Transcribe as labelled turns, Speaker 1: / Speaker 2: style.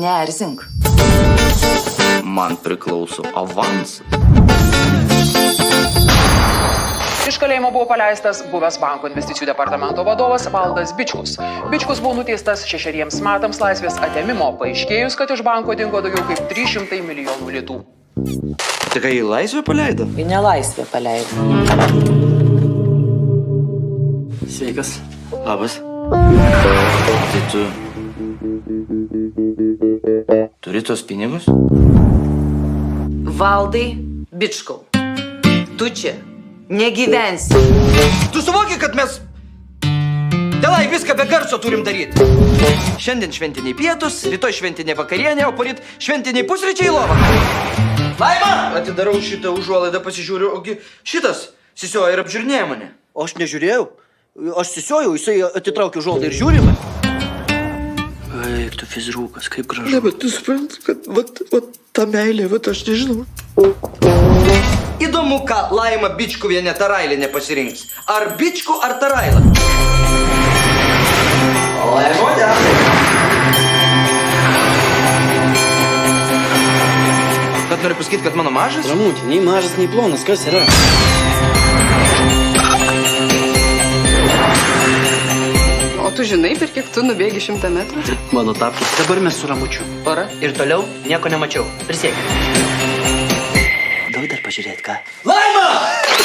Speaker 1: Neerzink.
Speaker 2: Man priklauso avansas.
Speaker 3: Iš kalėjimo buvo paleistas buvęs banko investicijų departamento vadovas Valdas Bičkus. Bičkus buvo nuteistas 6 metams laisvės atėmimo, paaiškėjus, kad iš banko dingo daugiau kaip 300 milijonų litų.
Speaker 2: Tikrai į laisvę paleido?
Speaker 1: Į nelaisvę paleido.
Speaker 2: Sveikas. Labas. Tai tu... Turi tos pinigus?
Speaker 1: Valdai Bičkau, tu čia negyvensi.
Speaker 4: Tu suvoki, kad mes... Dėlai viską be garso turim daryti. Šiandien šventiniai pietus, rytoj šventinė vakarienė, o poryt šventiniai pusryčiai į lovą. Laima! Atidarau šitą užuolaidą, pasižiūriu, ogi šitas sisioja ir apžiūrinėja mane.
Speaker 5: O aš nežiūrėjau. Aš sisiojau, jisai atitraukė užuolaidą ir žiūri man. Eik, tu fizrukas, kaip gražu.
Speaker 4: Ne, bet tu supranti, kad vat ta meilė, vat aš nežinau. Įdomu, ką Laima Bičkuvienė Tarailė pasirinks. Ar Bičku, ar Tarailą? Laimotė. Kad nori pasakyti, kad mano mažas?
Speaker 5: Ramutė, nei mažas, nei plonas, kas yra?
Speaker 6: O tu žinai, per kiek tu nubėgi 100 metrų?
Speaker 5: Mano tapkis. Dabar mes su Ramučiu.
Speaker 1: Pora.
Speaker 5: Ir toliau nieko nemačiau. Prisiek. Daug dar pažiūrėt, ką?
Speaker 4: Laima!